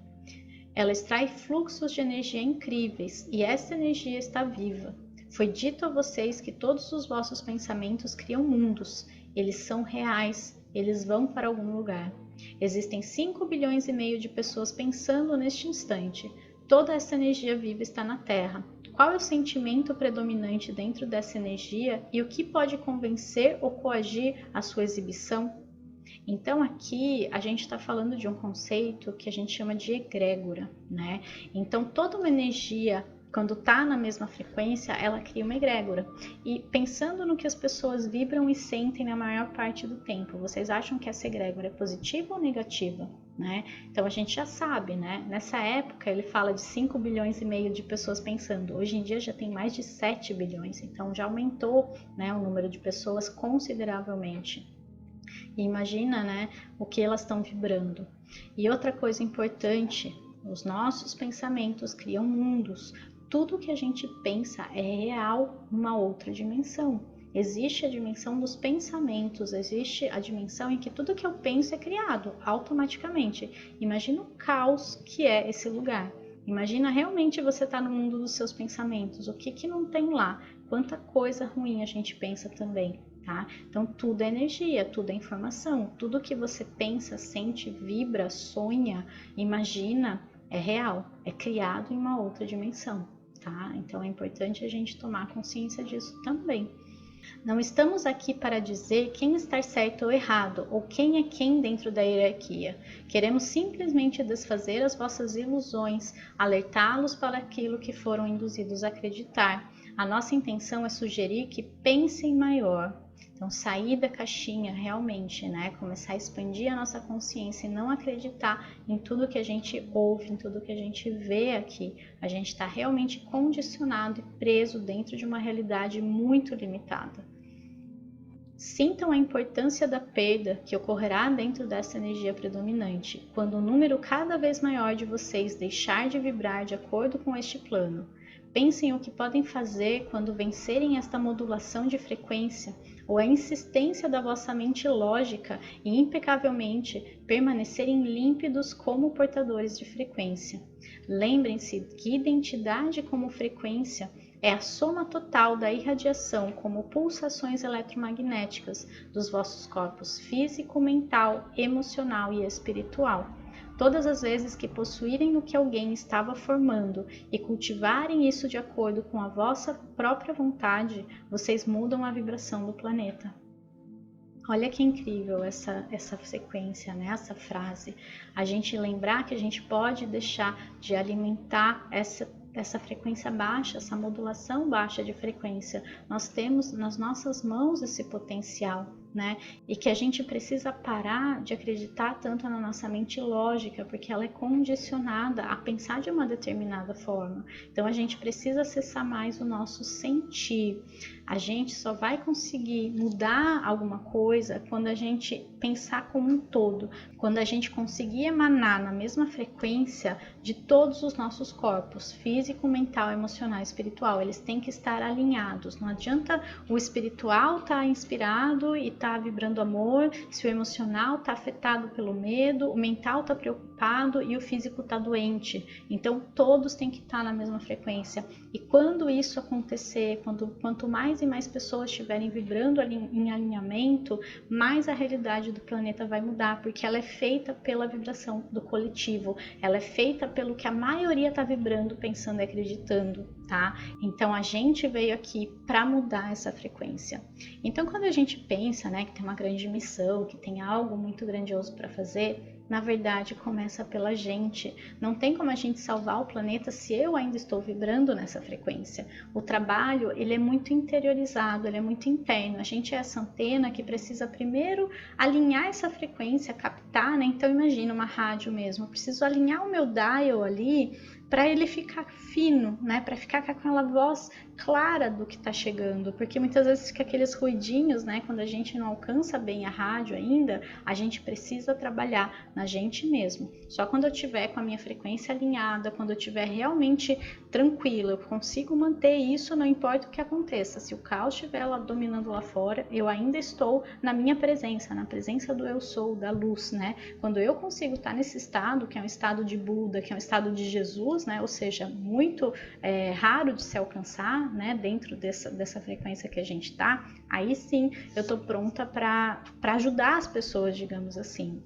Ela extrai fluxos de energia incríveis e essa energia está viva. Foi dito a vocês que todos os vossos pensamentos criam mundos. Eles são reais, eles vão para algum lugar. Existem 5 bilhões e meio de pessoas pensando neste instante. Toda essa energia viva está na Terra. Qual é o sentimento predominante dentro dessa energia e o que pode convencer ou coagir a sua exibição? Então aqui a gente está falando de um conceito que a gente chama de egrégora, né? Então toda uma energia, quando está na mesma frequência, ela cria uma egrégora. E pensando no que as pessoas vibram e sentem na maior parte do tempo, vocês acham que essa egrégora é positiva ou negativa? Né? Então a gente já sabe, né? Nessa época ele fala de 5 bilhões e meio de pessoas pensando. Hoje em dia já tem mais de 7 bilhões, então já aumentou, né, o número de pessoas consideravelmente. E imagina, né, o que elas estão vibrando. E outra coisa importante, os nossos pensamentos criam mundos. Tudo que a gente pensa é real numa outra dimensão. Existe a dimensão dos pensamentos, existe a dimensão em que tudo que eu penso é criado automaticamente. Imagina o caos que é esse lugar. Imagina realmente você estar no mundo dos seus pensamentos. O que não tem lá? Quanta coisa ruim a gente pensa também. Tá? Então tudo é energia, tudo é informação. Tudo que você pensa, sente, vibra, sonha, imagina é real, é criado em uma outra dimensão. Tá? Então é importante a gente tomar consciência disso também. Não estamos aqui para dizer quem está certo ou errado, ou quem é quem dentro da hierarquia. Queremos simplesmente desfazer as vossas ilusões, alertá-los para aquilo que foram induzidos a acreditar. A nossa intenção é sugerir que pensem maior. Então, sair da caixinha realmente, né? Começar a expandir a nossa consciência e não acreditar em tudo que a gente ouve, em tudo que a gente vê aqui. A gente está realmente condicionado e preso dentro de uma realidade muito limitada. Sintam a importância da perda que ocorrerá dentro dessa energia predominante, quando um número cada vez maior de vocês deixar de vibrar de acordo com este plano. Pensem o que podem fazer quando vencerem esta modulação de frequência ou a insistência da vossa mente lógica e impecavelmente permanecerem límpidos como portadores de frequência. Lembrem-se que identidade como frequência é a soma total da irradiação como pulsações eletromagnéticas dos vossos corpos físico, mental, emocional e espiritual. Todas as vezes que possuírem o que alguém estava formando e cultivarem isso de acordo com a vossa própria vontade, vocês mudam a vibração do planeta. Olha que incrível essa sequência, né? Essa frase. A gente lembrar que a gente pode deixar de alimentar essa frequência baixa, essa modulação baixa de frequência. Nós temos nas nossas mãos esse potencial, né? E que a gente precisa parar de acreditar tanto na nossa mente lógica, porque ela é condicionada a pensar de uma determinada forma. Então a gente precisa acessar mais o nosso sentir. A gente só vai conseguir mudar alguma coisa quando a gente pensar como um todo, quando a gente conseguir emanar na mesma frequência de todos os nossos corpos, físico, mental, emocional e espiritual. Eles têm que estar alinhados. Não adianta o espiritual estar inspirado e estar vibrando amor, se o emocional está afetado pelo medo, o mental está preocupado e o físico está doente. Então todos têm que estar na mesma frequência. E quando isso acontecer, quanto mais e mais pessoas estiverem vibrando em alinhamento, mais a realidade do planeta vai mudar, porque ela é feita pela vibração do coletivo, ela é feita pelo que a maioria está vibrando, pensando e acreditando, tá? Então a gente veio aqui para mudar essa frequência. Então quando a gente pensa, né, que tem uma grande missão, que tem algo muito grandioso para fazer, na verdade começa pela gente. Não tem como a gente salvar o planeta se eu ainda estou vibrando nessa frequência. O trabalho, ele é muito interiorizado, ele é muito interno. A gente é essa antena que precisa primeiro alinhar essa frequência, captar, né? Então imagina uma rádio mesmo, eu preciso alinhar o meu dial ali para ele ficar fino, né? Para ficar com aquela voz clara do que está chegando, porque muitas vezes fica aqueles ruidinhos, né? Quando a gente não alcança bem a rádio ainda, a gente precisa trabalhar na gente mesmo. Só quando eu tiver com a minha frequência alinhada, quando eu tiver realmente tranquila, eu consigo manter isso, não importa o que aconteça. Se o caos estiver lá dominando lá fora, eu ainda estou na minha presença, na presença do eu sou, da luz, né? Quando eu consigo estar nesse estado, que é um estado de Buda, que é um estado de Jesus, luz, né? Ou seja, muito raro de se alcançar, né? Dentro dessa frequência que a gente está, aí sim eu estou pronta para ajudar as pessoas, digamos assim.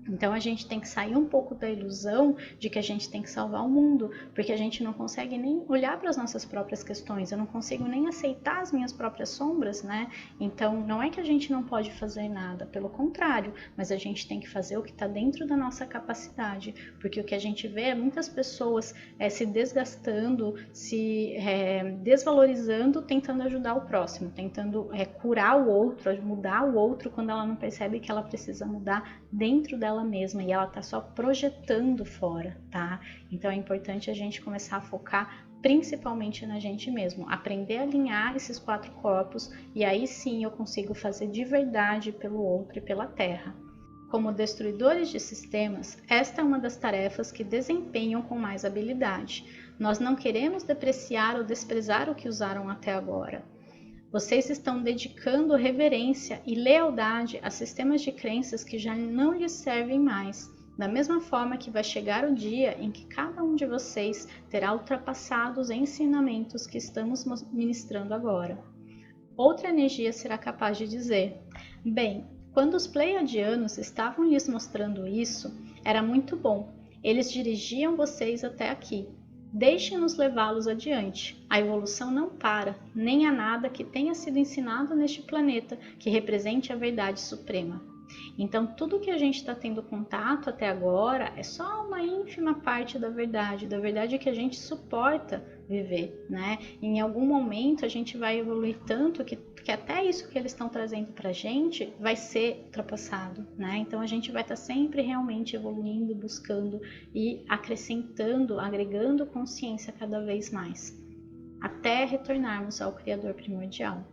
Então a gente tem que sair um pouco da ilusão de que a gente tem que salvar o mundo, porque a gente não consegue nem olhar para as nossas próprias questões, eu não consigo nem aceitar as minhas próprias sombras, né? Então não é que a gente não pode fazer nada, pelo contrário, mas a gente tem que fazer o que está dentro da nossa capacidade, porque o que a gente vê é muitas pessoas se desgastando, se desvalorizando, tentando ajudar o próximo, tentando curar o outro, mudar o outro, quando ela não percebe que ela precisa mudar dentro dela mesma e ela tá só projetando fora, tá? Então é importante a gente começar a focar principalmente na gente mesmo, aprender a alinhar esses 4 corpos e aí sim eu consigo fazer de verdade pelo outro e pela Terra. Como destruidores de sistemas, esta é uma das tarefas que desempenham com mais habilidade. Nós não queremos depreciar ou desprezar o que usaram até agora. Vocês estão dedicando reverência e lealdade a sistemas de crenças que já não lhes servem mais, da mesma forma que vai chegar o dia em que cada um de vocês terá ultrapassado os ensinamentos que estamos ministrando agora. Outra energia será capaz de dizer: bem, quando os Pleiadianos estavam lhes mostrando isso, era muito bom, eles dirigiam vocês até aqui. Deixe-nos levá-los adiante. A evolução não para, nem há nada que tenha sido ensinado neste planeta que represente a verdade suprema. Então, tudo que a gente está tendo contato até agora é só uma ínfima parte da verdade que a gente suporta viver, né? Em algum momento a gente vai evoluir tanto que até isso que eles estão trazendo para a gente vai ser ultrapassado, né? Então a gente vai estar sempre realmente evoluindo, buscando e acrescentando, agregando consciência cada vez mais, até retornarmos ao Criador primordial.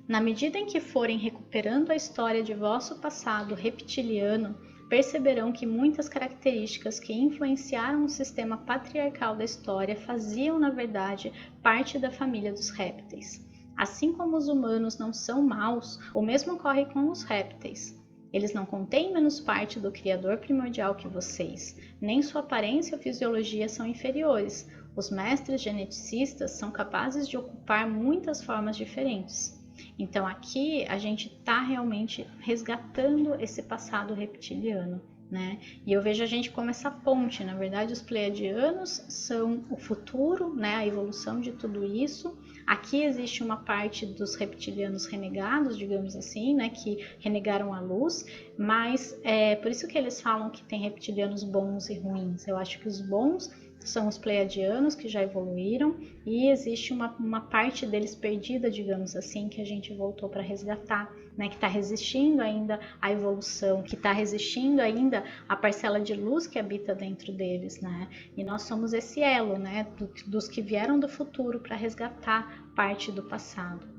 Na medida em que forem recuperando a história de vosso passado reptiliano, perceberão que muitas características que influenciaram o sistema patriarcal da história faziam, na verdade, parte da família dos répteis. Assim como os humanos não são maus, o mesmo ocorre com os répteis. Eles não contêm menos parte do Criador primordial que vocês, nem sua aparência ou fisiologia são inferiores. Os mestres geneticistas são capazes de ocupar muitas formas diferentes. Então aqui a gente está realmente resgatando esse passado reptiliano, né? E eu vejo a gente como essa ponte. Na verdade, os Pleiadianos são o futuro, né? A evolução de tudo isso. Aqui existe uma parte dos reptilianos renegados, digamos assim, né? Que renegaram a luz, mas é por isso que eles falam que tem reptilianos bons e ruins. Eu acho que os bons são os Pleiadianos que já evoluíram e existe uma parte deles perdida, digamos assim, que a gente voltou para resgatar, né, que está resistindo ainda à evolução, que está resistindo ainda à parcela de luz que habita dentro deles, né? E nós somos esse elo, né, dos que vieram do futuro para resgatar parte do passado.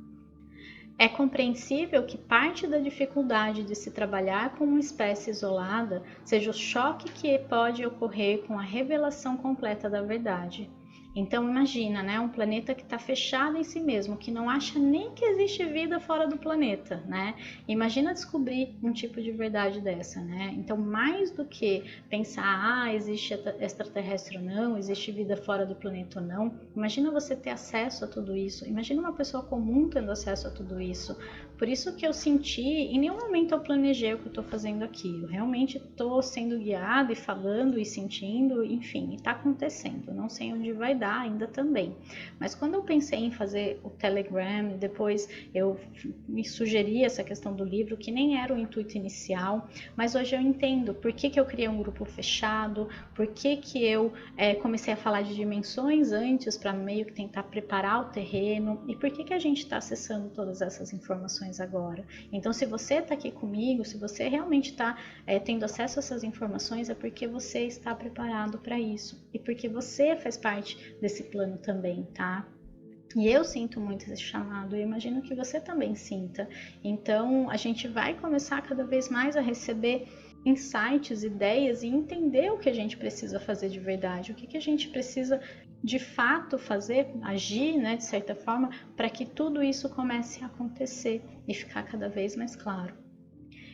É compreensível que parte da dificuldade de se trabalhar com uma espécie isolada seja o choque que pode ocorrer com a revelação completa da verdade. Então imagina, né, um planeta que está fechado em si mesmo, que não acha nem que existe vida fora do planeta, né? Imagina descobrir um tipo de verdade dessa, né? Então mais do que pensar, existe extraterrestre ou não, existe vida fora do planeta ou não, imagina você ter acesso a tudo isso, imagina uma pessoa comum tendo acesso a tudo isso. Por isso que eu senti, em nenhum momento eu planejei o que eu estou fazendo aqui, eu realmente estou sendo guiada e falando e sentindo, enfim, está acontecendo, não sei onde vai dar ainda também. Mas quando eu pensei em fazer o Telegram, depois eu me sugeri essa questão do livro, que nem era o intuito inicial, mas hoje eu entendo por que eu criei um grupo fechado, por que eu comecei a falar de dimensões antes para meio que tentar preparar o terreno e por que a gente está acessando todas essas informações agora. Então se você está aqui comigo, se você realmente está tendo acesso a essas informações, é porque você está preparado para isso e porque você faz parte desse plano também, tá? E eu sinto muito esse chamado, eu imagino que você também sinta. Então a gente vai começar cada vez mais a receber insights, ideias e entender o que a gente precisa fazer de verdade, o que a gente precisa de fato fazer, agir, né, de certa forma, para que tudo isso comece a acontecer e ficar cada vez mais claro.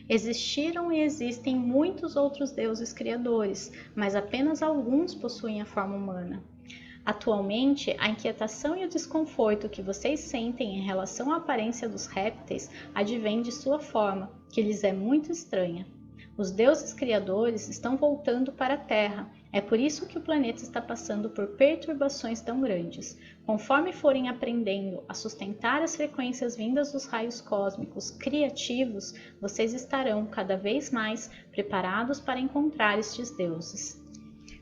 Existiram e existem muitos outros deuses criadores, mas apenas alguns possuem a forma humana. Atualmente, a inquietação e o desconforto que vocês sentem em relação à aparência dos répteis advém de sua forma, que lhes é muito estranha. Os deuses criadores estão voltando para a Terra. É por isso que o planeta está passando por perturbações tão grandes. Conforme forem aprendendo a sustentar as frequências vindas dos raios cósmicos criativos, vocês estarão cada vez mais preparados para encontrar estes deuses.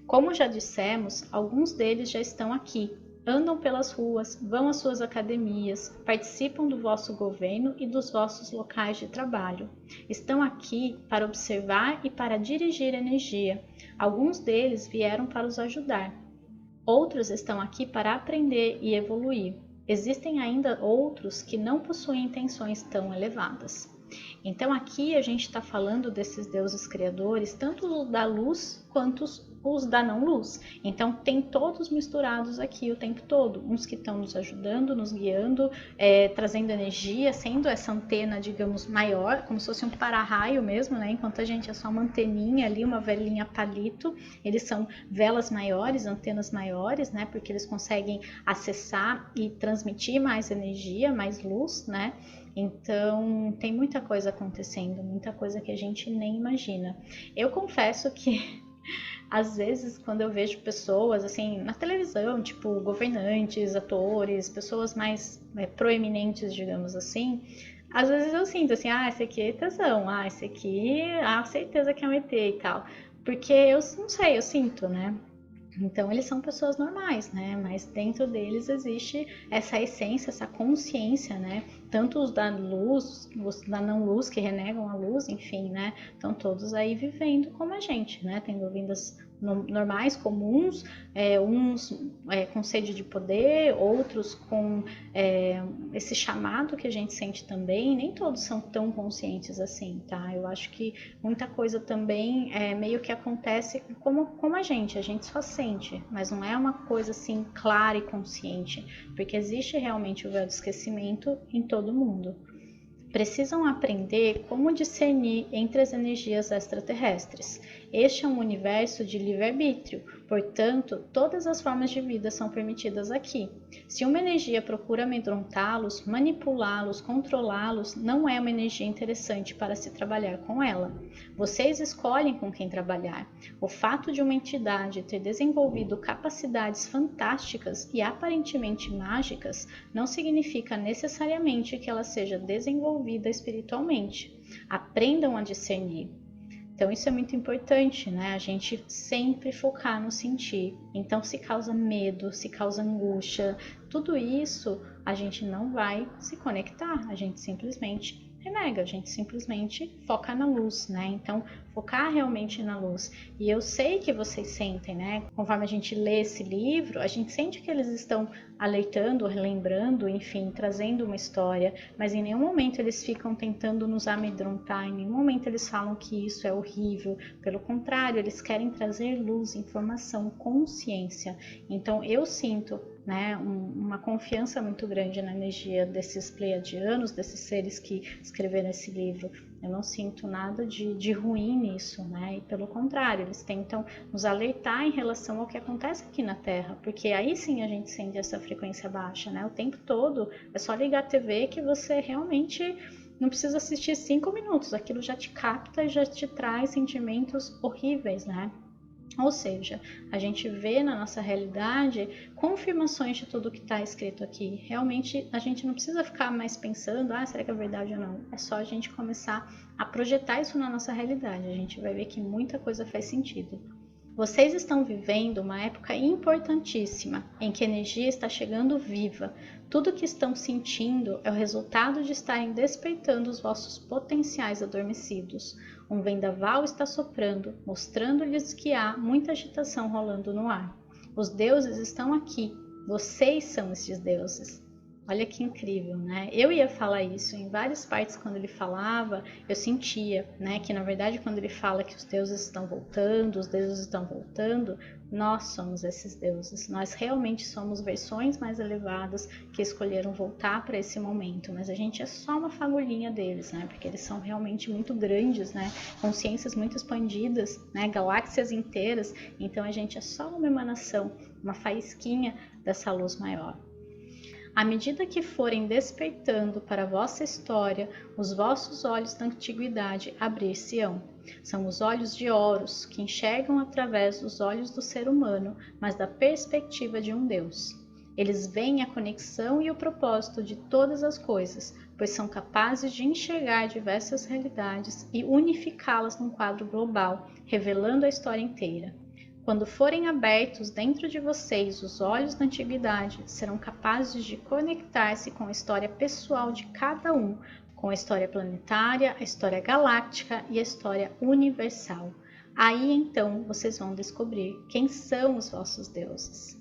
Como já dissemos, alguns deles já estão aqui. Andam pelas ruas, vão às suas academias, participam do vosso governo e dos vossos locais de trabalho. Estão aqui para observar e para dirigir energia. Alguns deles vieram para os ajudar. Outros estão aqui para aprender e evoluir. Existem ainda outros que não possuem intenções tão elevadas. Então aqui a gente está falando desses deuses criadores, tanto os da luz quanto os da não luz. Então tem todos misturados aqui o tempo todo, uns que estão nos ajudando, nos guiando, trazendo energia, sendo essa antena, digamos, maior, como se fosse um para-raio mesmo, né? Enquanto a gente é só uma anteninha ali, uma velhinha palito, eles são velas maiores, antenas maiores, né? Porque eles conseguem acessar e transmitir mais energia, mais luz, né? Então, tem muita coisa acontecendo, muita coisa que a gente nem imagina. Eu confesso que, às vezes, quando eu vejo pessoas, assim, na televisão, tipo, governantes, atores, pessoas mais proeminentes, digamos assim, às vezes eu sinto assim, esse aqui é tesão, esse aqui, certeza que é um ET e tal. Porque eu não sei, eu sinto, né? Então eles são pessoas normais, né? Mas dentro deles existe essa essência, essa consciência, né? Tanto os da luz, os da não luz que renegam a luz, enfim, né? Estão todos aí vivendo como a gente, né? Tendo vidas normais, comuns, uns com sede de poder, outros com esse chamado que a gente sente também. Nem todos são tão conscientes assim, tá? Eu acho que muita coisa também meio que acontece como a gente só sente, mas não é uma coisa assim clara e consciente, porque existe realmente o véu do esquecimento em todo mundo. Precisam aprender como discernir entre as energias extraterrestres. Este é um universo de livre-arbítrio, portanto, todas as formas de vida são permitidas aqui. Se uma energia procura amedrontá-los, manipulá-los, controlá-los, não é uma energia interessante para se trabalhar com ela. Vocês escolhem com quem trabalhar. O fato de uma entidade ter desenvolvido capacidades fantásticas e aparentemente mágicas não significa necessariamente que ela seja desenvolvida espiritualmente. Aprendam a discernir. Então isso é muito importante, né? A gente sempre focar no sentir. Então se causa medo, se causa angústia, tudo isso a gente não vai se conectar, a gente simplesmente renega, a gente simplesmente foca na luz, né? Então focar realmente na luz. E eu sei que vocês sentem, né? Conforme a gente lê esse livro, a gente sente que eles estão alertando, relembrando, enfim, trazendo uma história, mas em nenhum momento eles ficam tentando nos amedrontar, em nenhum momento eles falam que isso é horrível. Pelo contrário, eles querem trazer luz, informação, consciência. Então eu sinto, né, uma confiança muito grande na energia desses pleiadianos, desses seres que escreveram esse livro. Eu não sinto nada de ruim nisso, né? E pelo contrário, eles tentam nos alertar em relação ao que acontece aqui na Terra, porque aí sim a gente sente essa frequência baixa, né? O tempo todo é só ligar a TV que você realmente não precisa assistir 5 minutos, aquilo já te capta e já te traz sentimentos horríveis, né? Ou seja, a gente vê na nossa realidade confirmações de tudo que está escrito aqui. Realmente a gente não precisa ficar mais pensando, será que é verdade ou não? É só a gente começar a projetar isso na nossa realidade. A gente vai ver que muita coisa faz sentido. Vocês estão vivendo uma época importantíssima, em que a energia está chegando viva. Tudo que estão sentindo é o resultado de estarem despertando os vossos potenciais adormecidos. Um vendaval está soprando, mostrando-lhes que há muita agitação rolando no ar. Os deuses estão aqui. Vocês são esses deuses. Olha que incrível, né? Eu ia falar isso em várias partes quando ele falava, eu sentia, né, que na verdade quando ele fala que os deuses estão voltando, os deuses estão voltando, nós somos esses deuses. Nós realmente somos versões mais elevadas que escolheram voltar para esse momento, mas a gente é só uma fagulhinha deles, né? Porque eles são realmente muito grandes, né? Consciências muito expandidas, né? Galáxias inteiras. Então a gente é só uma emanação, uma faísquinha dessa luz maior. À medida que forem despertando para a vossa história, os vossos olhos da antiguidade abrir-se-ão. São os olhos de Horus, que enxergam através dos olhos do ser humano, mas da perspectiva de um Deus. Eles veem a conexão e o propósito de todas as coisas, pois são capazes de enxergar diversas realidades e unificá-las num quadro global, revelando a história inteira. Quando forem abertos dentro de vocês os olhos da antiguidade, serão capazes de conectar-se com a história pessoal de cada um, com a história planetária, a história galáctica e a história universal. Aí então vocês vão descobrir quem são os vossos deuses.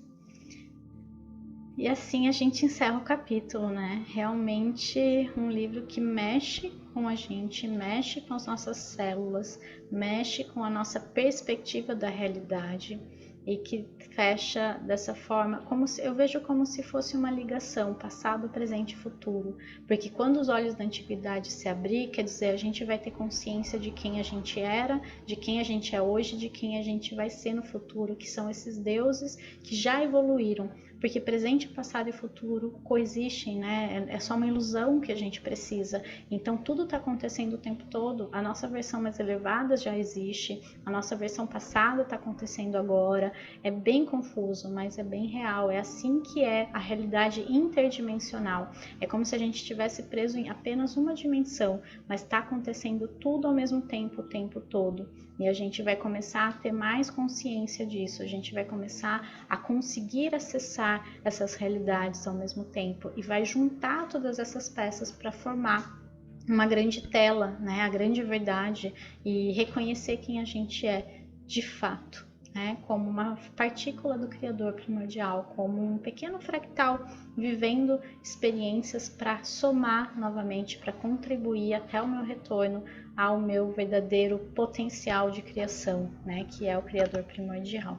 E assim a gente encerra o capítulo, né? Realmente um livro que mexe com a gente, mexe com as nossas células, mexe com a nossa perspectiva da realidade e que fecha dessa forma, eu vejo como se fosse uma ligação, passado, presente e futuro, porque quando os olhos da antiguidade se abrir, quer dizer, a gente vai ter consciência de quem a gente era, de quem a gente é hoje, de quem a gente vai ser no futuro, que são esses deuses que já evoluíram, porque presente, passado e futuro coexistem, né? É só uma ilusão que a gente precisa. Então tudo está acontecendo o tempo todo. A nossa versão mais elevada já existe, a nossa versão passada está acontecendo agora. É bem confuso, mas é bem real. É assim que é a realidade interdimensional. É como se a gente estivesse preso em apenas uma dimensão, mas está acontecendo tudo ao mesmo tempo, o tempo todo. E a gente vai começar a ter mais consciência disso, a gente vai começar a conseguir acessar essas realidades ao mesmo tempo e vai juntar todas essas peças para formar uma grande tela, né, a grande verdade, e reconhecer quem a gente é de fato, né, como uma partícula do Criador primordial, como um pequeno fractal vivendo experiências para somar novamente, para contribuir até o meu retorno ao meu verdadeiro potencial de criação, né, que é o Criador primordial.